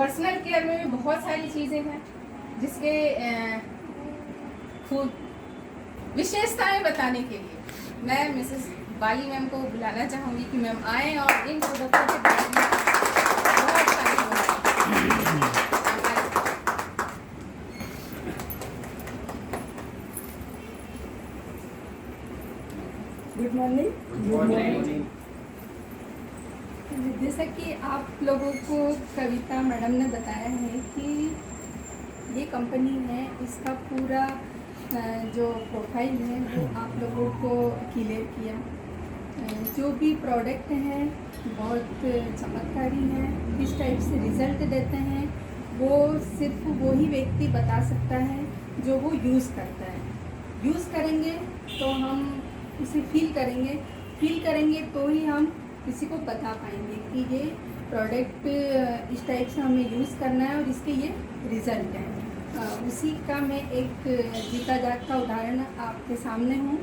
Personal care में भी बहुत सारी चीज़ें हैं जिसके खूब विशेषताएं बताने के लिए मैं मिसेस बाली मैम को बुलाना चाहूँगी कि मैम आए और इन प्रोडक्टों के बारे में बहुत सारी बताएं। Good morning. Good morning. जैसा कि आप लोगों को कविता मैडम ने बताया है कि ये कंपनी है, इसका पूरा जो प्रोफाइल है वो आप लोगों को क्लियर किया। जो भी प्रोडक्ट हैं बहुत चमत्कारी हैं, किस टाइप से रिज़ल्ट देते हैं वो सिर्फ वही व्यक्ति बता सकता है जो वो यूज़ करता है। यूज़ करेंगे तो हम उसे फील करेंगे तो ही हम किसी को बता पाएंगे कि ये प्रोडक्ट इस टाइप से हमें यूज़ करना है और इसके ये रिज़ल्ट है। उसी का मैं एक जीता जागता उदाहरण आपके सामने हूँ।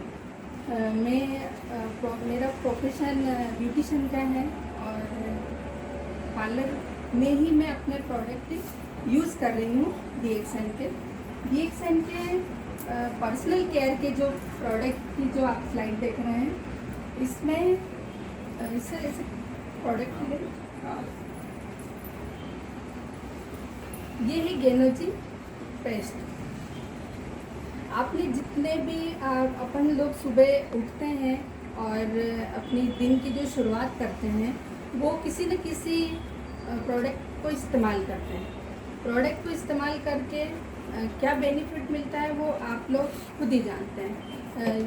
मेरा प्रोफेशन ब्यूटिशियन का है और पार्लर में ही मैं अपने प्रोडक्ट यूज़ कर रही हूँ। DXN के पर्सनल केयर के जो प्रोडक्ट की जो आप स्लाइड देख रहे हैं, इसमें इससे ऐसे प्रोडक्ट है। ये है गेनोजी पेस्ट। आपने जितने भी अपन लोग सुबह उठते हैं और अपनी दिन की जो शुरुआत करते हैं वो किसी न किसी प्रोडक्ट को इस्तेमाल करते हैं। प्रोडक्ट को इस्तेमाल करके क्या बेनिफिट मिलता है वो आप लोग खुद ही जानते हैं।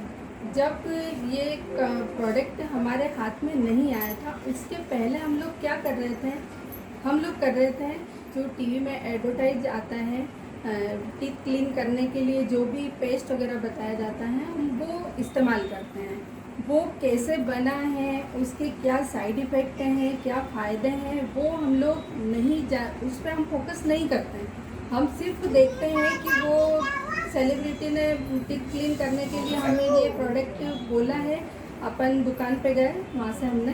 जब ये प्रोडक्ट हमारे हाथ में नहीं आया था उसके पहले हम लोग क्या कर रहे थे, जो टीवी में एडवर्टाइज आता है टीथ क्लीन करने के लिए जो भी पेस्ट वगैरह बताया जाता है हम वो इस्तेमाल करते हैं। वो कैसे बना है, उसके क्या साइड इफ़ेक्ट हैं, क्या फ़ायदे हैं, वो हम लोग उस पर हम फोकस नहीं करते हैं। हम सिर्फ देखते हैं कि वो सेलिब्रिटी ने टीथ क्लीन करने के लिए हमें ये प्रोडक्ट बोला है, अपन दुकान पे गए, वहाँ से हमने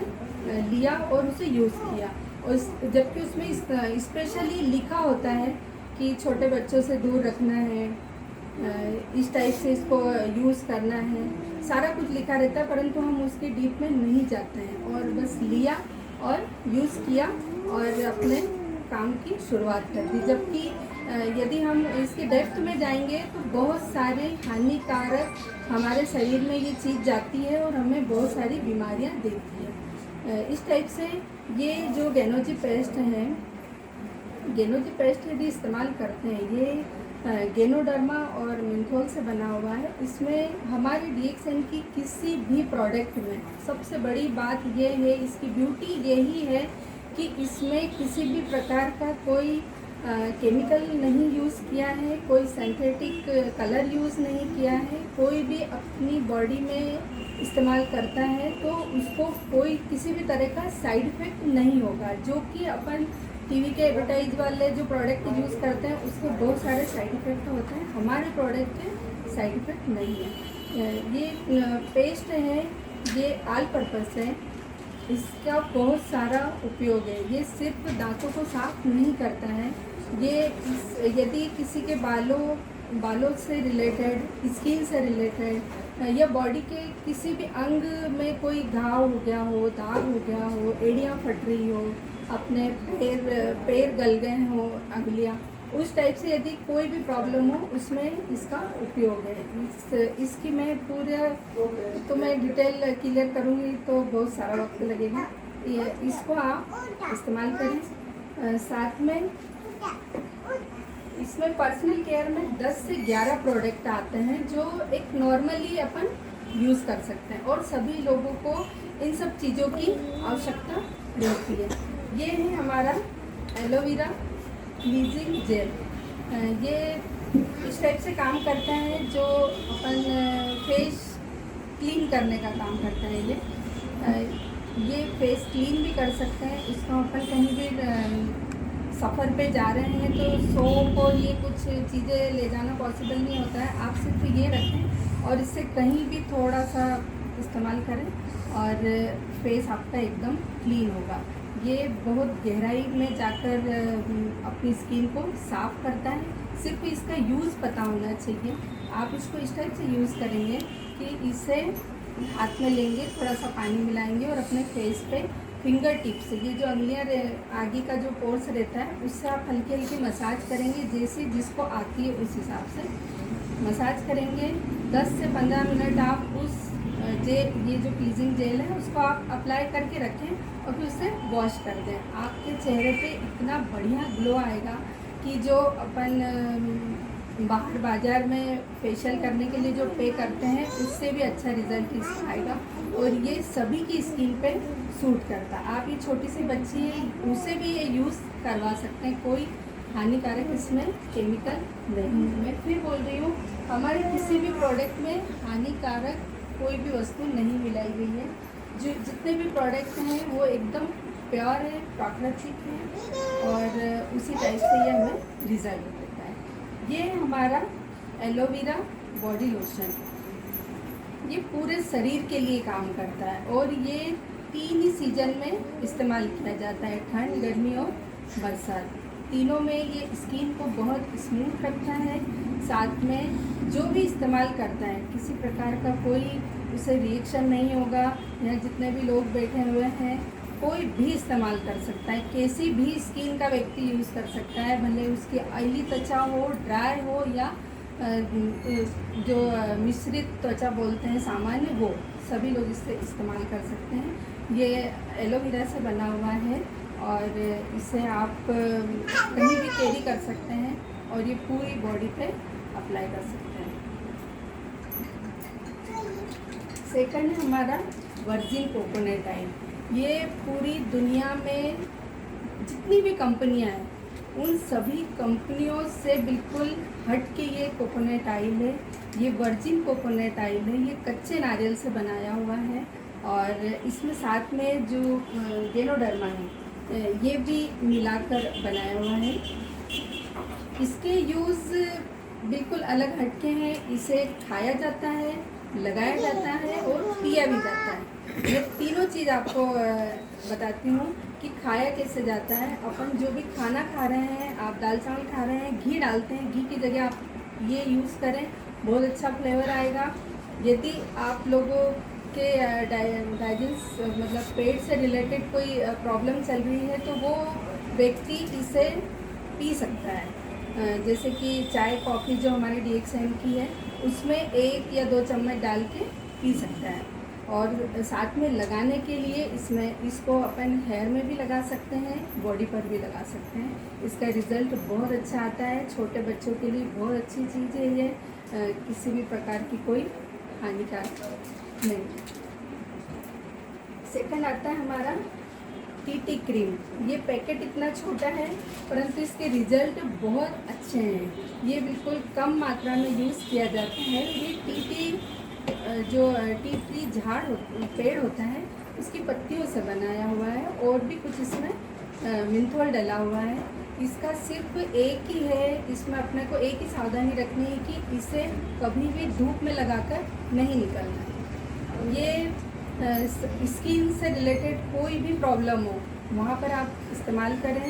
लिया और उसे यूज़ किया। और जबकि उसमें स्पेशली लिखा होता है कि छोटे बच्चों से दूर रखना है, इस टाइप से इसको यूज़ करना है, सारा कुछ लिखा रहता है, परंतु हम उसके डीप में नहीं जाते हैं और बस लिया और यूज़ किया और अपने काम की शुरुआत कर दी। जबकि यदि हम इसके डेप्थ में जाएंगे तो बहुत सारे हानिकारक हमारे शरीर में ये चीज़ जाती है और हमें बहुत सारी बीमारियां देती है। इस टाइप से ये जो गेनोजी पेस्ट है, गेनोजी पेस्ट यदि इस्तेमाल करते हैं, ये गेनोडर्मा और मिंथोल से बना हुआ है। इसमें हमारे DXN की किसी भी प्रोडक्ट में सबसे बड़ी बात ये है, इसकी ब्यूटी यही है कि इसमें किसी भी प्रकार का कोई केमिकल नहीं यूज़ किया है, कोई सिंथेटिक कलर यूज़ नहीं किया है। कोई भी अपनी बॉडी में इस्तेमाल करता है तो उसको कोई किसी भी तरह का साइड इफ़ेक्ट नहीं होगा। जो कि अपन टीवी के एडवर्टाइज वाले जो प्रोडक्ट यूज़ करते हैं उसके बहुत सारे साइड इफ़ेक्ट होते हैं, हमारे प्रोडक्ट के साइड इफ़ेक्ट नहीं है। ये पेस्ट है, ये ऑल पर्पस है, इसका बहुत सारा उपयोग है। ये सिर्फ दांतों को साफ नहीं करता है, ये यदि किसी के बालों से रिलेटेड, स्किन से रिलेटेड या बॉडी के किसी भी अंग में कोई घाव हो गया हो, दाग हो गया हो, एड़ियाँ फट रही हो, अपने पैर गल गए हो, अंगुलियाँ, उस टाइप से यदि कोई भी प्रॉब्लम हो उसमें इसका उपयोग है। इसकी मैं पूरा तो मैं डिटेल क्लियर करूँगी तो बहुत सारा वक्त लगेगा। इसको आप इस्तेमाल करें। साथ में इसमें पर्सनल केयर में 10 से 11 प्रोडक्ट आते हैं जो एक नॉर्मली अपन यूज़ कर सकते हैं और सभी लोगों को इन सब चीज़ों की आवश्यकता रहती है। ये है हमारा एलोवेरा क्लीजिंग जेल। ये इस टाइप से काम करता है, जो अपन फेस क्लीन करने का काम करता है। ये फेस क्लीन भी कर सकते हैं। इसको अपन कहीं भी सफ़र पे जा रहे हैं तो सोप और ये कुछ चीज़ें ले जाना पॉसिबल नहीं होता है, आप सिर्फ ये रखें और इससे कहीं भी थोड़ा सा इस्तेमाल करें और फेस आपका एकदम क्लीन होगा। ये बहुत गहराई में जाकर अपनी स्किन को साफ करता है। सिर्फ इसका यूज़ पता होना चाहिए। आप इसको इस टाइप से यूज़ करेंगे कि इसे हाथ में लेंगे, थोड़ा सा पानी मिलाएंगे और अपने फेस पे फिंगर टिप से, ये जो अंगुलियाँ आगे का जो पोर्स रहता है उससे आप हल्की हल्की मसाज करेंगे, जैसे जिसको आती है उस हिसाब से मसाज करेंगे। 10 से 15 मिनट आप उस ये जो क्लीजिंग जेल है उसको आप अप्लाई करके रखें और फिर उसे वॉश कर दें। आपके चेहरे पे इतना बढ़िया ग्लो आएगा कि जो अपन बाहर बाज़ार में फेशियल करने के लिए जो पे करते हैं उससे भी अच्छा रिजल्ट इसका आएगा। और ये सभी की स्किन पे सूट करता है। आप ये छोटी सी बच्ची है उसे भी ये यूज़ करवा सकते हैं, कोई हानिकारक इसमें केमिकल नहीं। मैं फिर बोल रही हूँ, हमारे किसी भी प्रोडक्ट में हानिकारक कोई भी वस्तु नहीं मिलाई गई है। जो जितने भी प्रोडक्ट हैं वो एकदम प्योर है, प्राकृतिक है और उसी टाइप से ये हमें रिजल्ट देता है। ये हमारा एलोवेरा बॉडी लोशन, ये पूरे शरीर के लिए काम करता है और ये 3 ही सीजन में इस्तेमाल किया जाता है, ठंड, गर्मी और बरसात। तीनों में ये स्किन को बहुत स्मूथ रखता है। साथ में जो भी इस्तेमाल करता है किसी प्रकार का कोई उसे रिएक्शन नहीं होगा। यहाँ जितने भी लोग बैठे हुए हैं कोई भी इस्तेमाल कर सकता है, कैसी भी स्किन का व्यक्ति यूज़ कर सकता है, भले उसकी ऑयली त्वचा हो, ड्राई हो या जो मिश्रित त्वचा बोलते हैं सामान्य, वो सभी लोग इससे इस्तेमाल कर सकते हैं। ये एलोवेरा से बना हुआ है और इसे आप कहीं भी कैरी कर सकते हैं और ये पूरी बॉडी पे अप्लाई कर सकते हैं। सेकंड है हमारा वर्जिन कोकोनट ऑयल। ये पूरी दुनिया में जितनी भी कंपनियां हैं उन सभी कंपनियों से बिल्कुल हट के ये कोकोनट ऑयल है। ये वर्जिन कोकोनट ऑयल है, ये कच्चे नारियल से बनाया हुआ है और इसमें साथ में जो गेनोडर्मा है ये भी मिलाकर बनाया हुआ है। इसके यूज़ बिल्कुल अलग हटके हैं। इसे खाया जाता है, लगाया जाता है और पिया भी जाता है। ये तीनों चीज़ आपको बताती हूँ कि खाया कैसे जाता है। अपन जो भी खाना खा रहे हैं, आप दाल चावल खा रहे हैं, घी डालते हैं, घी की जगह आप ये यूज़ करें, बहुत अच्छा फ्लेवर आएगा। यदि आप लोगों के डाइजेस्ट मतलब पेट से रिलेटेड कोई प्रॉब्लम चल रही है तो वो व्यक्ति इसे पी सकता है। जैसे कि चाय कॉफ़ी जो हमारी DXM की है उसमें 1 या 2 चम्मच डाल के पी सकता है। और साथ में लगाने के लिए इसको अपन हेयर में भी लगा सकते हैं, बॉडी पर भी लगा सकते हैं। इसका रिज़ल्ट बहुत अच्छा आता है। छोटे बच्चों के लिए बहुत अच्छी चीज़ है ये, किसी भी प्रकार की कोई हानिकारक नहीं। सेकंड आता है हमारा TT क्रीम। ये पैकेट इतना छोटा है परंतु इसके रिजल्ट बहुत अच्छे हैं। ये बिल्कुल कम मात्रा में यूज़ किया जाता है। ये जो टी ट्री पेड़ होता है उसकी पत्तियों से बनाया हुआ है और भी कुछ इसमें मिंथोल डला हुआ है। इसका सिर्फ एक ही है, इसमें अपने को एक ही सावधानी रखनी है कि इसे कभी भी धूप में लगाकर नहीं निकलना है। ये स्किन से रिलेटेड कोई भी प्रॉब्लम हो वहाँ पर आप इस्तेमाल करें।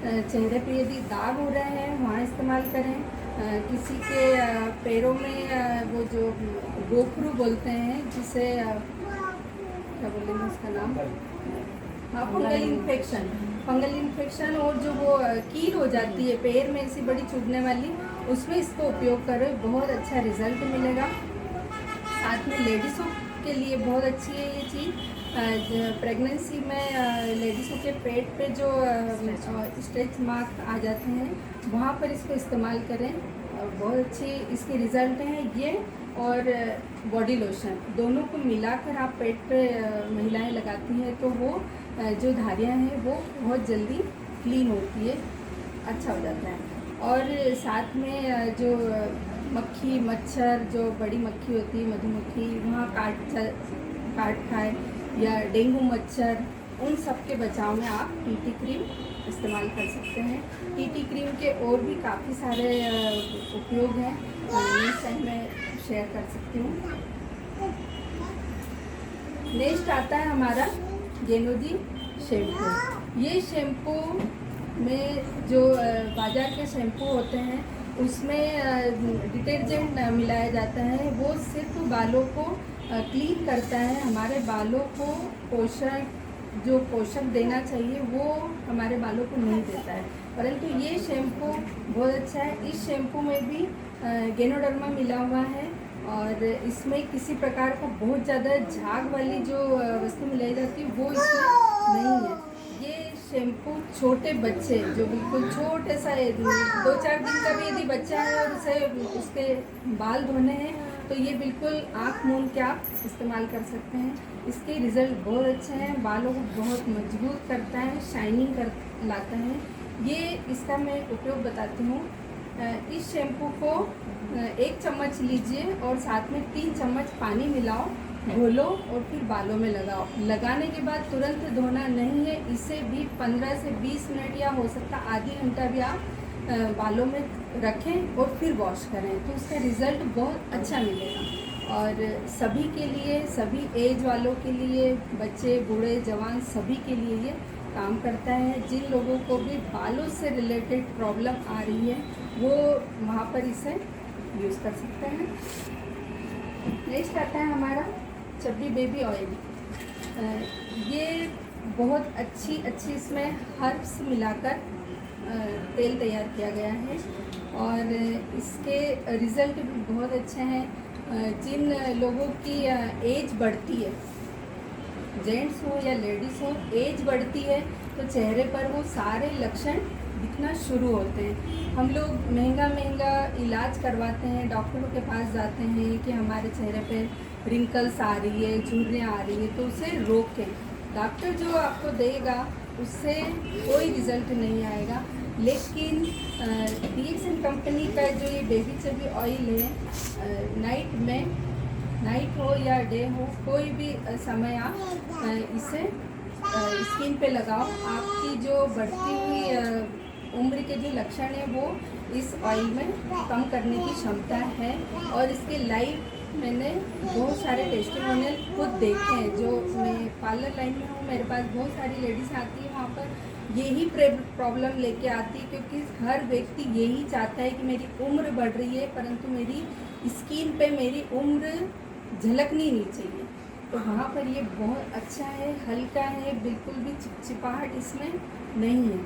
चेहरे पे यदि दाग हो रहे हैं वहाँ इस्तेमाल करें। किसी के पैरों में वो जो गोखरू बोलते हैं, जिसे क्या बोलेंगे उसका नाम, हाँ, फंगल इन्फेक्शन और जो वो कील हो जाती है पैर में ऐसी बड़ी चुभने वाली, उसमें इसको उपयोग करें, बहुत अच्छा रिजल्ट मिलेगा। साथ में लेडीज़ों के लिए बहुत अच्छी है ये चीज़। प्रेगनेंसी में लेडीज़ों के पेट पे जो स्ट्रेच मार्क आ जाते हैं वहाँ पर इसको इस्तेमाल करें, बहुत अच्छी इसके रिज़ल्ट हैं ये। और बॉडी लोशन दोनों को मिलाकर आप पेट पे महिलाएं लगाती हैं तो वो जो धारियाँ हैं वो बहुत जल्दी क्लीन होती है, अच्छा हो जाता है। और साथ में जो मक्खी मच्छर, जो बड़ी मक्खी होती है मधुमक्खी, वहाँ काट खाए या डेंगू मच्छर, उन सब के बचाव में आप TT क्रीम इस्तेमाल कर सकते हैं। TT क्रीम के और भी काफ़ी सारे उपयोग हैं, नेक्स्ट टाइम मैं शेयर कर सकती हूँ। नेक्स्ट आता है हमारा गेनोजी शैम्पू। ये शैम्पू में जो बाज़ार के शैम्पू होते हैं उसमें डिटर्जेंट मिलाया जाता है। वो सिर्फ बालों को क्लीन करता है, हमारे बालों को पोषक देना चाहिए वो हमारे बालों को नहीं देता है। परंतु ये शैम्पू बहुत अच्छा है। इस शैम्पू में भी गेनोडर्मा मिला हुआ है और इसमें किसी प्रकार का बहुत ज़्यादा झाग वाली जो वस्तु मिलाई जाती है वो इसमें नहीं है। ये शैम्पू छोटे बच्चे जो बिल्कुल छोटे सा 2-4 दिन का भी यदि बच्चा है और उसे उसके बाल धोने हैं तो ये बिल्कुल आँख मूंद के आप इस्तेमाल कर सकते हैं। इसके रिज़ल्ट बहुत अच्छे हैं, बालों को बहुत मजबूत करता है, शाइनिंग कर लाता है। ये इसका मैं उपयोग बताती हूँ। इस शैम्पू को 1 चम्मच लीजिए और साथ में 3 चम्मच पानी मिलाओ, घोलो और फिर बालों में लगाओ। लगाने के बाद तुरंत धोना नहीं है, इसे भी 15 से 20 मिनट या हो सकता आधी घंटा भी आप बालों में रखें और फिर वॉश करें तो उसका रिज़ल्ट बहुत अच्छा मिलेगा। और सभी के लिए, सभी एज वालों के लिए, बच्चे बूढ़े जवान सभी के लिए ये काम करता है। जिन लोगों को भी बालों से रिलेटेड प्रॉब्लम आ रही है वो वहाँ पर इसे यूज़ कर सकते हैं। नेक्स्ट आता है हमारा चब्बी बेबी ऑयल। ये बहुत अच्छी इसमें हर्ब्स मिलाकर तेल तैयार किया गया है और इसके रिज़ल्ट भी बहुत अच्छे हैं। जिन लोगों की एज बढ़ती है, जेंट्स हो या लेडीज़ हो, एज बढ़ती है तो चेहरे पर वो सारे लक्षण दिखना शुरू होते हैं। हम लोग महंगा इलाज करवाते हैं, डॉक्टरों के पास जाते हैं कि हमारे चेहरे पे रिंकल्स आ रही है, झुर्रियाँ आ रही है तो उसे रोकें। डॉक्टर जो आपको देगा उससे कोई रिज़ल्ट नहीं आएगा। लेकिन DXN कंपनी का जो ये बेबी चबी ऑयल है, नाइट हो या डे हो, कोई भी समय आप इसे स्किन पे लगाओ। आपकी जो बढ़ती हुई उम्र के जो लक्षण हैं वो इस ऑयल में कम करने की क्षमता है। और इसके लाइव मैंने बहुत सारे टेस्टिमोनियल खुद देखे हैं। जो मैं पार्लर लाइन में हूँ, मेरे पास बहुत सारी लेडीज़ आती है, वहाँ पर यही प्रॉब्लम लेके आती है क्योंकि हर व्यक्ति यही चाहता है कि मेरी उम्र बढ़ रही है परंतु मेरी स्किन पे मेरी उम्र झलकनी नहीं चाहिए। तो वहाँ पर ये बहुत अच्छा है, हल्का है, बिल्कुल भी चिपचिपाहट इसमें नहीं है।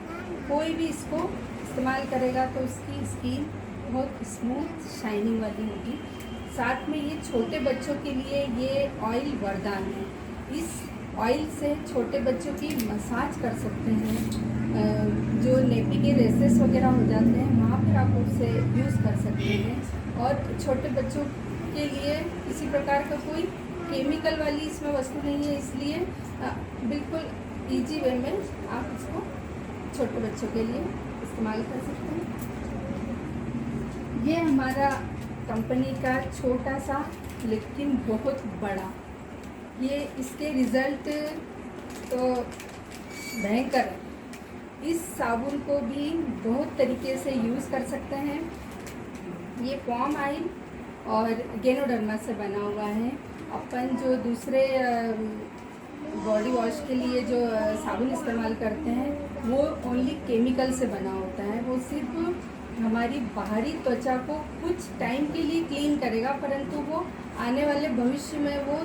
कोई भी इसको इस्तेमाल करेगा तो उसकी स्किन बहुत स्मूथ शाइनिंग वाली होगी। साथ में ये छोटे बच्चों के लिए ये ऑयल वरदान है। इस ऑयल से छोटे बच्चों की मसाज कर सकते हैं। जो नेपी के रेसेस वगैरह हो जाते हैं वहाँ पर आप उसे यूज़ कर सकते हैं। और छोटे बच्चों के लिए किसी प्रकार का कोई केमिकल वाली इसमें वस्तु नहीं है, इसलिए बिल्कुल इजी वे में आप इसको छोटे बच्चों के लिए इस्तेमाल कर सकते हैं। ये हमारा कंपनी का छोटा सा लेकिन बहुत बड़ा, ये इसके रिज़ल्ट तो भयंकर है। इस साबुन को भी बहुत तरीके से यूज़ कर सकते हैं। ये पॉम ऑयल और गेनोडर्मा से बना हुआ है। अपन जो दूसरे बॉडी वॉश के लिए जो साबुन इस्तेमाल करते हैं वो ओनली केमिकल से बना होता है। वो सिर्फ हमारी बाहरी त्वचा को कुछ टाइम के लिए क्लीन करेगा परंतु वो आने वाले भविष्य में वो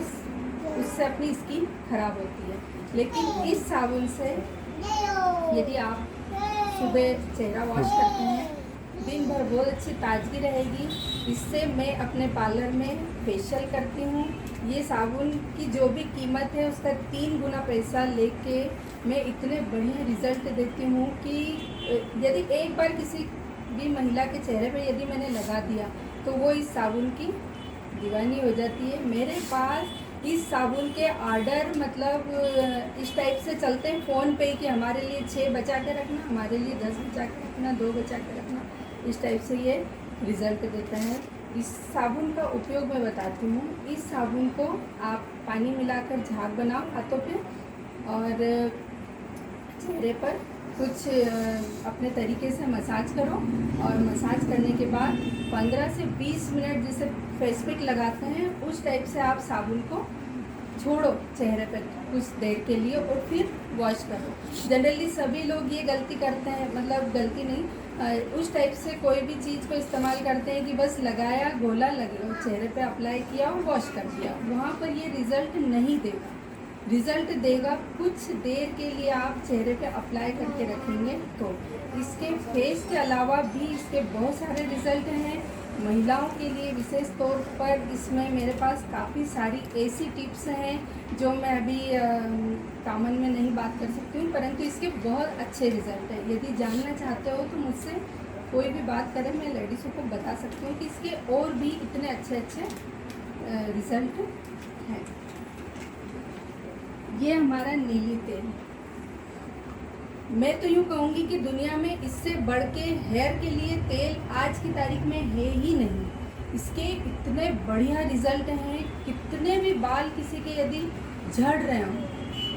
उससे अपनी स्किन खराब होती है। लेकिन इस साबुन से यदि आप सुबह चेहरा वॉश करते हैं, दिन भर बहुत अच्छी ताजगी रहेगी। इससे मैं अपने पार्लर में फेशियल करती हूँ। ये साबुन की जो भी कीमत है उसका 3 गुना पैसा लेके मैं इतने बढ़िया रिज़ल्ट देती हूँ कि यदि एक बार किसी भी महिला के चेहरे पे यदि मैंने लगा दिया तो वो इस साबुन की दीवानी हो जाती है। मेरे पास इस साबुन के ऑर्डर मतलब इस टाइप से चलते हैं फ़ोन पे कि हमारे लिए 6 बचा के रखना, हमारे लिए 10 बचा के रखना, 2 बचा के रखना, इस टाइप से ये रिज़ल्ट देता है। इस साबुन का उपयोग मैं बताती हूँ। इस साबुन को आप पानी मिलाकर झाग बनाओ हाथों पे और चेहरे पर कुछ अपने तरीके से मसाज करो और मसाज करने के बाद 15 से 20 मिनट जैसे फेस पैक लगाते हैं उस टाइप से आप साबुन को छोड़ो चेहरे पे कुछ देर के लिए और फिर वॉश करो। जनरली सभी लोग ये गलती करते हैं, मतलब गलती नहीं, उस टाइप से कोई भी चीज़ को इस्तेमाल करते हैं कि बस लगाया, घोला, चेहरे पे अप्लाई किया और वॉश कर दिया। वहाँ पर ये रिज़ल्ट नहीं देगा। रिज़ल्ट देगा कुछ देर के लिए आप चेहरे पे अप्लाई करके रखेंगे तो। इसके फेस के अलावा भी इसके बहुत सारे रिज़ल्ट हैं। महिलाओं के लिए विशेष तौर पर इसमें मेरे पास काफ़ी सारी ऐसी टिप्स हैं जो मैं अभी कॉमन में नहीं बात कर सकती हूँ, परंतु इसके बहुत अच्छे रिज़ल्ट हैं। यदि जानना चाहते हो तो मुझसे कोई भी बात करें, मैं लेडीज़ों को बता सकती हूँ कि इसके और भी इतने अच्छे अच्छे रिज़ल्ट हैं। ये हमारा नीली तेल, मैं तो यूँ कहूँगी कि दुनिया में इससे बढ़ के हेयर के लिए तेल आज की तारीख में है ही नहीं। इसके इतने बढ़िया रिजल्ट हैं। कितने भी बाल किसी के यदि झड़ रहे हों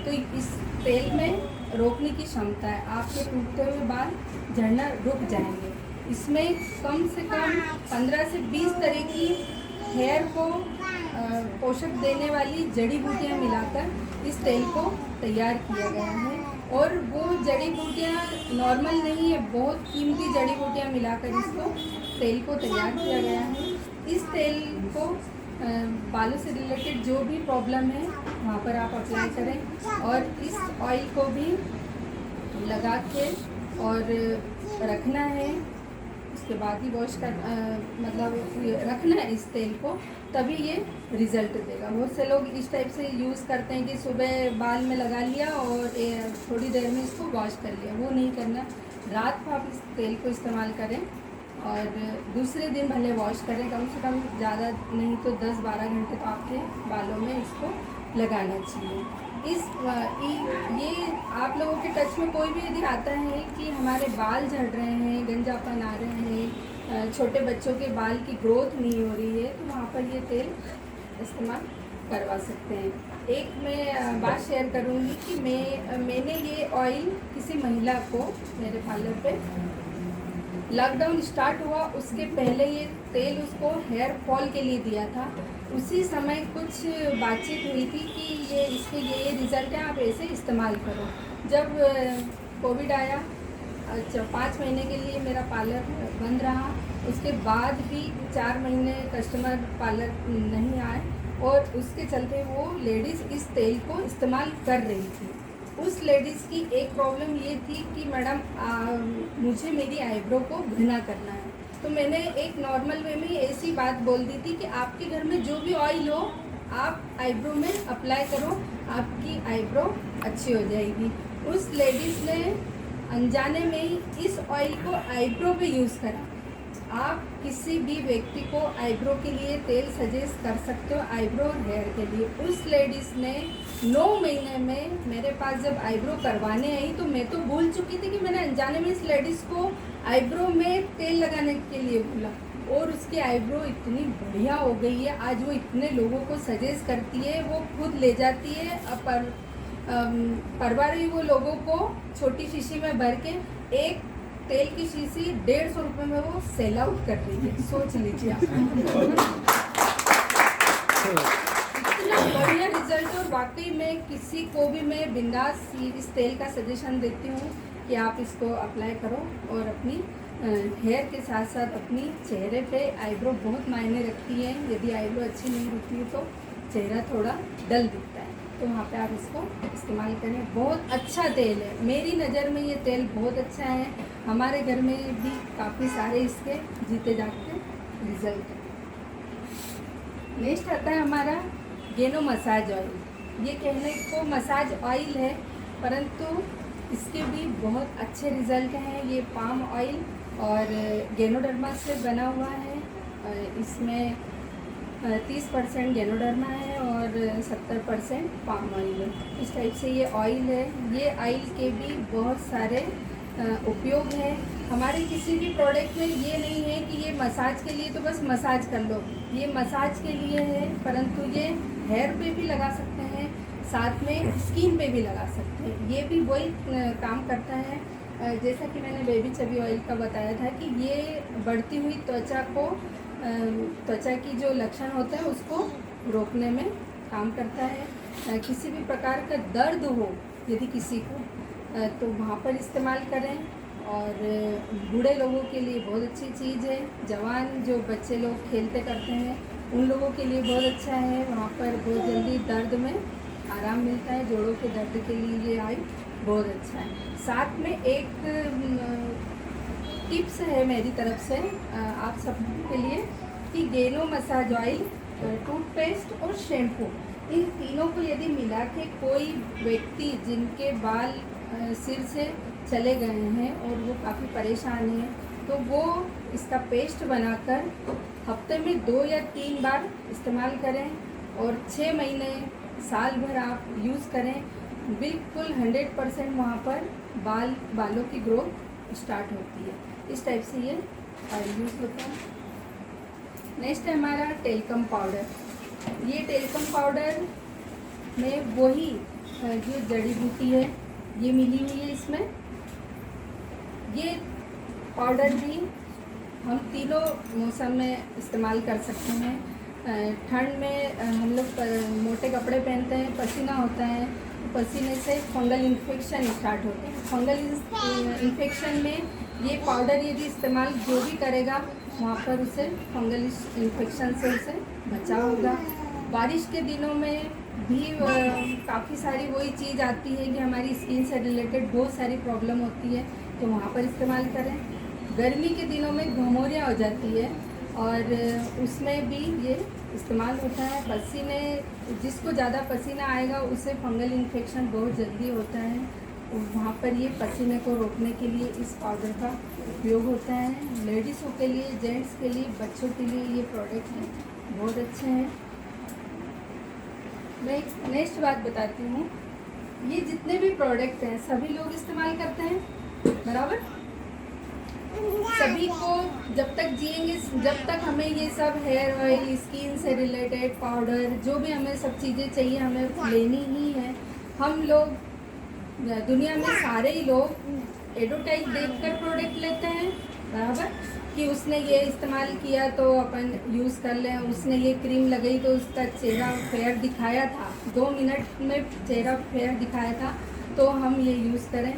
तो इस तेल में रोकने की क्षमता है। आपके टूटते हुए बाल झड़ना रुक जाएंगे। इसमें कम से कम 15 से 20 तरह की हेयर को पोषक देने वाली जड़ी बूटियाँ मिलाकर इस तेल को तैयार किया गया है। और वो जड़ी बूटियाँ नॉर्मल नहीं है, बहुत कीमती जड़ी बूटियाँ मिलाकर इसको तेल को तैयार किया गया है। इस तेल को बालों से रिलेटेड जो भी प्रॉब्लम है वहाँ पर आप अप्लाई करें और इस ऑयल को भी लगा के और रखना है। उसके बाद ही वॉश कर मतलब रखना है इस तेल को, तभी ये रिज़ल्ट देगा। बहुत से लोग इस टाइप से यूज़ करते हैं कि सुबह बाल में लगा लिया और थोड़ी देर में इसको वॉश कर लिया। वो नहीं करना। रात को आप इस तेल को इस्तेमाल करें और दूसरे दिन भले वॉश करें। कम से कम ज़्यादा नहीं तो 10-12 घंटे तो आपके बालों में इसको लगाना चाहिए। ये आप लोगों के टच में कोई भी यदि आता है कि हमारे बाल झड़ रहे हैं, गंजापन आ रहे हैं, छोटे बच्चों के बाल की ग्रोथ नहीं हो रही है, तो वहाँ पर ये तेल इस्तेमाल करवा सकते हैं। एक मैं बात शेयर करूँगी कि मैंने ये ऑयल किसी महिला को मेरे पार्लर पे लॉकडाउन स्टार्ट हुआ उसके पहले ये तेल उसको हेयर फॉल के लिए दिया था। उसी समय कुछ बातचीत हुई थी कि इसके ये रिज़ल्ट है, आप ऐसे इस्तेमाल करो। जब कोविड आया, अच्छा 5 महीने के लिए मेरा पार्लर बंद रहा। उसके बाद भी 4 महीने कस्टमर पार्लर नहीं आए और उसके चलते वो लेडीज़ इस तेल को इस्तेमाल कर रही थी। उस लेडीज़ की एक प्रॉब्लम ये थी कि मैडम मुझे मेरी आईब्रो को घना करना है। तो मैंने एक नॉर्मल वे में ऐसी बात बोल दी थी कि आपके घर में जो भी ऑयल हो आप आईब्रो में अप्लाई करो, आपकी आईब्रो अच्छी हो जाएगी। उस लेडीज़ ने अनजाने में ही इस ऑयल को आईब्रो पे यूज़ करा। आप किसी भी व्यक्ति को आईब्रो के लिए तेल सजेस्ट कर सकते हो, आईब्रो और हेयर के लिए। उस लेडीज़ ने 9 महीने में मेरे पास जब आईब्रो करवाने आई तो मैं तो भूल चुकी थी कि मैंने अनजाने में इस लेडीज़ को आईब्रो में तेल लगाने के लिए बोला, और उसकी आईब्रो इतनी बढ़िया हो गई है। आज वो इतने लोगों को सजेस्ट करती है, वो खुद ले जाती है परवार ही वो लोगों को छोटी शीशी में भर के एक तेल की शीशी 150 रुपये में वो सेल आउट कर रही है। सोच लीजिए आप। इतना बढ़िया रिजल्ट। और वाकई में किसी को भी मैं बिंदास इस तेल का सजेशन देती हूँ कि आप इसको अप्लाई करो और अपनी हेयर के साथ साथ अपनी चेहरे पे आईब्रो बहुत मायने रखती है। यदि आईब्रो अच्छी नहीं होती है तो चेहरा थोड़ा डल दिखता है, तो वहाँ पे आप इसको इस्तेमाल करें। बहुत अच्छा तेल है, मेरी नज़र में ये तेल बहुत अच्छा है। हमारे घर में भी काफ़ी सारे इसके जीते जागते रिजल्ट हैं। नेक्स्ट आता है हमारा गेनो मसाज ऑयल। ये कहने को मसाज ऑयल है, परंतु इसके भी बहुत अच्छे रिजल्ट हैं। ये पाम ऑयल और गेनोडर्मा से बना हुआ है। इसमें 30% गेनोडर्मा है और 70% पाम ऑयल है। इस टाइप से ये ऑयल है। ये ऑयल के भी बहुत सारे उपयोग है। हमारे किसी भी प्रोडक्ट में ये नहीं है कि ये मसाज के लिए तो बस मसाज कर लो, ये मसाज के लिए है, परंतु ये हेयर पे भी लगा सकते हैं, साथ में स्किन पे भी लगा सकते हैं। ये भी वही काम करता है जैसा कि मैंने बेबी चबी ऑयल का बताया था कि ये बढ़ती हुई त्वचा की जो लक्षण होता है उसको रोकने में काम करता है। किसी भी प्रकार का दर्द हो यदि किसी को तो वहाँ पर इस्तेमाल करें। और बूढ़े लोगों के लिए बहुत अच्छी चीज़ है। जवान जो बच्चे लोग खेलते करते हैं उन लोगों के लिए बहुत अच्छा है। वहाँ पर बहुत जल्दी दर्द में आराम मिलता है। जोड़ों के दर्द के लिए ये ऑयल बहुत अच्छा है। साथ में एक टिप्स है मेरी तरफ से आप सबके लिए कि गेनो मसाज ऑयल, टूथपेस्ट और शैम्पू, इन तीनों को यदि मिला के कोई व्यक्ति जिनके बाल सिर से चले गए हैं और वो काफ़ी परेशान हैं तो वो इसका पेस्ट बनाकर हफ्ते में 2 या 3 बार इस्तेमाल करें और 6 महीने साल भर आप यूज़ करें। बिल्कुल 100% वहाँ पर बालों की ग्रोथ स्टार्ट होती है। इस टाइप से ये ऑयल यूज़ होता है। नेक्स्ट है हमारा टेल्कम पाउडर। ये टेल्कम पाउडर में वही जो जड़ी बूटी है ये मिली हुई है। इसमें ये पाउडर भी हम तीनों मौसम में इस्तेमाल कर सकते हैं। ठंड में हम लोग मोटे कपड़े पहनते हैं, पसीना होता है, पसीने से फंगल इन्फेक्शन स्टार्ट होते हैं। फंगल इन्फेक्शन में ये पाउडर यदि इस्तेमाल जो भी करेगा वहाँ पर उसे फंगल इन्फेक्शन से उसे बचाव होगा। बारिश के दिनों में भी काफ़ी सारी वही चीज़ आती है कि हमारी स्किन से रिलेटेड बहुत सारी प्रॉब्लम होती है तो वहाँ पर इस्तेमाल करें। गर्मी के दिनों में घमौरियाँ हो जाती है और उसमें भी ये इस्तेमाल होता है। पसीने, जिसको ज़्यादा पसीना आएगा उसे फंगल इन्फेक्शन बहुत जल्दी होता है और वहाँ पर ये पसीने को रोकने के लिए इस पाउडर का उपयोग होता है। लेडीज़ों के लिए, जेंट्स के लिए, बच्चों के लिए ये प्रोडक्ट है बहुत अच्छे हैं। मैं नेक्स्ट बात बताती हूँ, ये जितने भी प्रोडक्ट हैं सभी लोग इस्तेमाल करते हैं, बराबर। सभी को जब तक जिएंगे, जब तक हमें ये सब हेयर ऑयल, स्किन से रिलेटेड पाउडर, जो भी हमें सब चीज़ें चाहिए हमें लेनी ही है। हम लोग दुनिया में सारे ही लोग एडवर्टाइज देखकर प्रोडक्ट लेते हैं, बराबर, कि उसने ये इस्तेमाल किया तो अपन यूज़ कर लें, उसने ये क्रीम लगाई तो उसका चेहरा फेयर दिखाया था, 2 मिनट में चेहरा फेयर दिखाया था तो हम ये यूज़ करें।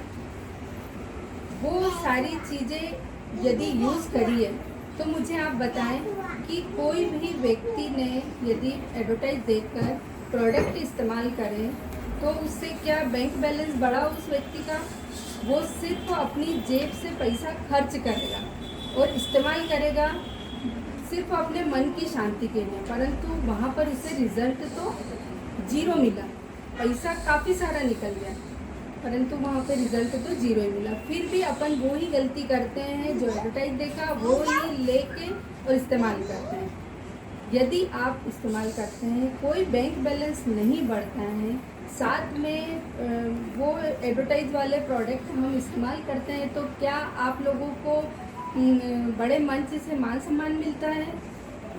वो सारी चीज़ें यदि यूज़ करिए तो मुझे आप बताएं कि कोई भी व्यक्ति ने यदि एडवर्टाइज देखकर प्रोडक्ट इस्तेमाल करे तो उससे क्या बैंक बैलेंस बढ़ा उस व्यक्ति का? वो सिर्फ अपनी जेब से पैसा खर्च करेगा और इस्तेमाल करेगा सिर्फ अपने मन की शांति के लिए, परंतु वहाँ पर उसे रिजल्ट तो 0 मिला। पैसा काफ़ी सारा निकल गया परंतु वहाँ पे रिजल्ट तो 0 ही मिला। फिर भी अपन वो ही गलती करते हैं, जो एडवर्टाइज देखा वो ही लेके और इस्तेमाल करते हैं। यदि आप इस्तेमाल करते हैं, कोई बैंक बैलेंस नहीं बढ़ता है, साथ में वो एडवर्टाइज वाले प्रोडक्ट हम इस्तेमाल करते हैं, तो क्या आप लोगों को बड़े मंच से मान सम्मान मिलता है?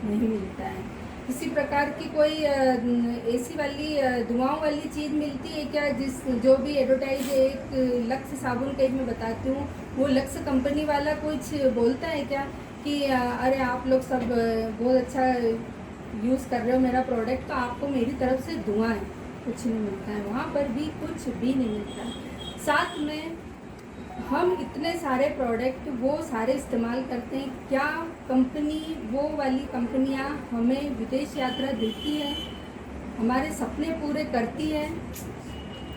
नहीं मिलता है। किसी प्रकार की कोई ऐसी वाली दुआओं वाली चीज़ मिलती है क्या? जो भी एडवर्टाइज, एक लक्स साबुन का एक मैं बताती हूँ, वो लक्स कंपनी वाला कुछ बोलता है क्या कि अरे आप लोग सब बहुत अच्छा यूज़ कर रहे हो मेरा प्रोडक्ट, तो आपको मेरी तरफ से दुआएं। कुछ नहीं मिलता है, वहाँ पर भी कुछ भी नहीं मिलता है। साथ में हम इतने सारे प्रोडक्ट वो सारे इस्तेमाल करते हैं, क्या कंपनी, वो वाली कंपनियां हमें विदेश यात्रा देती है, हमारे सपने पूरे करती है?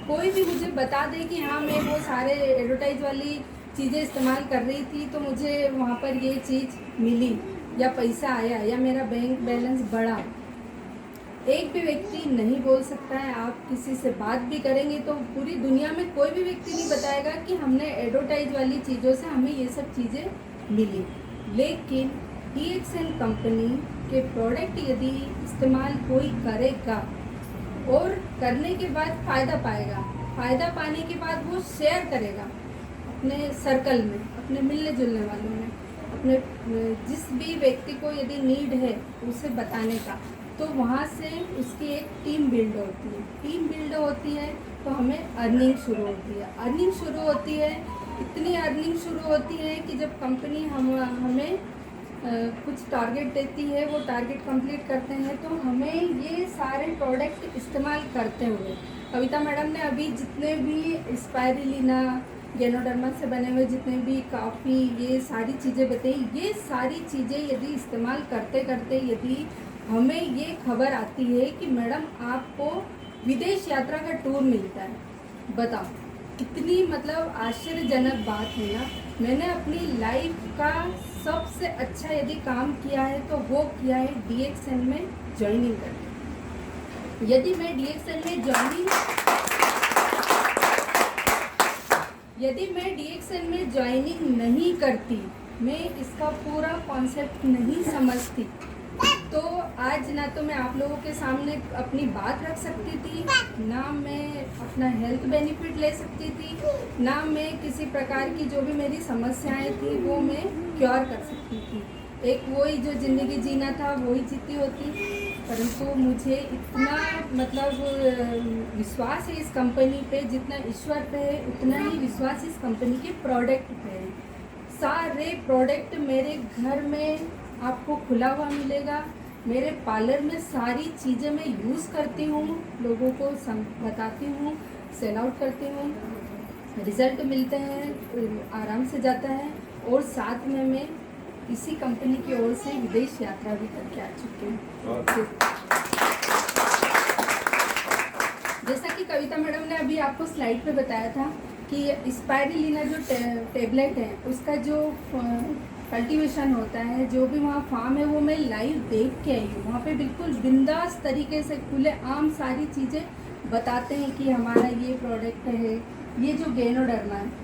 कोई भी मुझे बता दे कि हाँ मैं वो सारे एडवर्टाइज वाली चीज़ें इस्तेमाल कर रही थी तो मुझे वहाँ पर ये चीज़ मिली या पैसा आया या मेरा बैंक बैलेंस बढ़ा। एक भी व्यक्ति नहीं बोल सकता है। आप किसी से बात भी करेंगे तो पूरी दुनिया में कोई भी व्यक्ति नहीं बताएगा कि हमने एडवर्टाइज वाली चीज़ों से हमें ये सब चीज़ें मिली। लेकिन DXN कंपनी के प्रोडक्ट यदि इस्तेमाल कोई करेगा और करने के बाद फ़ायदा पाएगा, फ़ायदा पाने के बाद वो शेयर करेगा अपने सर्कल में, अपने मिलने जुलने वालों में, अपने जिस भी व्यक्ति को यदि नीड है उसे बताने का, तो वहाँ से उसकी एक टीम बिल्ड होती है। टीम बिल्ड होती है तो हमें अर्निंग शुरू होती है। अर्निंग शुरू होती है, इतनी अर्निंग शुरू होती है कि जब कंपनी हमें कुछ टारगेट देती है, वो टारगेट कंप्लीट करते हैं, तो हमें ये सारे प्रोडक्ट इस्तेमाल करते हुए कविता मैडम ने अभी जितने भी स्पाइरुलिना, गैनोडर्मा से बने हुए जितने भी काफ़ी ये सारी चीज़ें बताई, ये सारी चीज़ें यदि इस्तेमाल करते करते यदि हमें ये खबर आती है कि मैडम आपको विदेश यात्रा का टूर मिलता है, बताओ कितनी मतलब आश्चर्यजनक बात है ना। मैंने अपनी लाइफ का सबसे अच्छा यदि काम किया है तो वो किया है DXN में ज्वाइनिंग करके। यदि मैं DXN में ज्वाइनिंग नहीं करती, मैं इसका पूरा कॉन्सेप्ट नहीं समझती, तो आज ना तो मैं आप लोगों के सामने अपनी बात रख सकती थी, ना मैं अपना हेल्थ बेनिफिट ले सकती थी, ना मैं किसी प्रकार की जो भी मेरी समस्याएं थी वो मैं क्योर कर सकती थी। एक वही जो ज़िंदगी जीना था वही जीती होती, परंतु मुझे इतना मतलब विश्वास है इस कंपनी पे, जितना ईश्वर पे है उतना ही विश्वास इस कंपनी के प्रोडक्ट पे है। सारे प्रोडक्ट मेरे घर में आपको खुला हुआ मिलेगा। मेरे पार्लर में सारी चीज़ें मैं यूज़ करती हूँ, लोगों को बताती हूँ, सेल आउट करती हूँ, रिज़ल्ट मिलते हैं, आराम से जाता है, और साथ में मैं इसी कंपनी की ओर से विदेश यात्रा भी करके आ चुकी हूँ। जैसा कि कविता मैडम ने अभी आपको स्लाइड पे बताया था कि स्पाइरुलिना जो टेबलेट है उसका जो कल्टीवेशन होता है, जो भी वहाँ फार्म है वो मैं लाइव देख के आई हूँ। वहाँ पे बिल्कुल बिंदास तरीके से खुले आम सारी चीज़ें बताते हैं कि हमारा ये प्रोडक्ट है, ये जो गैनोडर्मा है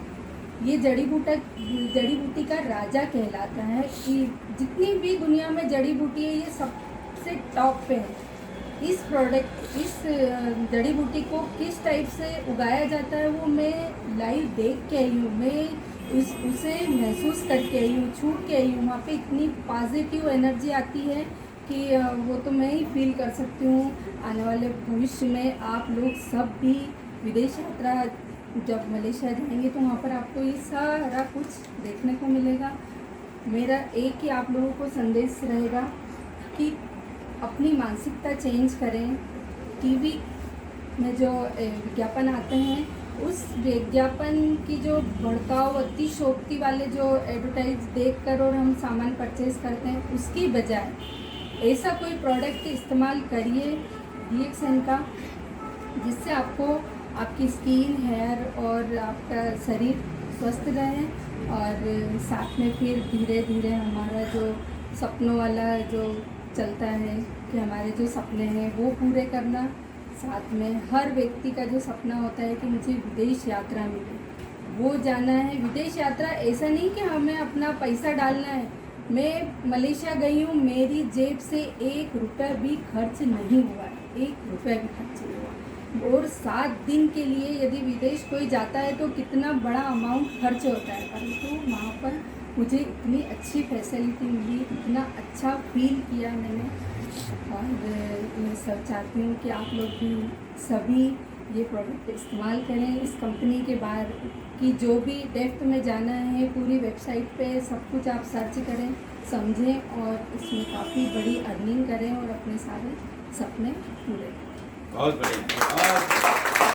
ये जड़ी बूटी का राजा कहलाता है, कि जितनी भी दुनिया में जड़ी बूटी है ये सबसे टॉप पे है। इस जड़ी बूटी को किस टाइप से उगाया जाता है वो मैं लाइव देख के आई हूँ, मैं उसे महसूस करके आई हूँ, छू के आई हूँ। वहाँ पे इतनी पॉजिटिव एनर्जी आती है कि वो तो मैं ही फील कर सकती हूँ। आने वाले भविष्य में आप लोग सब भी विदेश यात्रा जब मलेशिया जाएंगे तो वहाँ पर आपको ये सारा कुछ देखने को मिलेगा। मेरा एक ही आप लोगों को संदेश रहेगा कि अपनी मानसिकता चेंज करें। टीवी में जो विज्ञापन आते हैं उस विज्ञापन की जो भड़काऊ अतिशयोक्ति वाले जो एडवर्टाइज देखकर और हम सामान परचेज करते हैं, उसकी बजाय ऐसा कोई प्रोडक्ट इस्तेमाल करिए DXN का, जिससे आपको आपकी स्किन, हेयर और आपका शरीर स्वस्थ रहे, और साथ में फिर धीरे धीरे हमारा जो सपनों वाला जो चलता है कि हमारे जो सपने हैं वो पूरे करना। साथ में हर व्यक्ति का जो सपना होता है कि मुझे विदेश यात्रा मिले, वो जाना है। विदेश यात्रा ऐसा नहीं कि हमें अपना पैसा डालना है। मैं मलेशिया गई हूँ, मेरी जेब से 1 रुपया भी खर्च नहीं हुआ है, 1 रुपया भी खर्च नहीं हुआ। और 7 दिन के लिए यदि विदेश कोई जाता है तो कितना बड़ा अमाउंट खर्च होता है, परंतु वहाँ पर मुझे इतनी अच्छी फैसिलिटी मिली, इतना अच्छा फील किया मैंने। और मैं सब चाहती हूँ कि आप लोग भी सभी ये प्रोडक्ट इस्तेमाल करें। इस कंपनी के बाहर की जो भी डेप्थ में जाना है, पूरी वेबसाइट पे सब कुछ आप सर्च करें, समझें, और इसमें काफ़ी बड़ी अर्निंग करें और अपने सारे सपने पूरे करें। बहुत बढ़िया।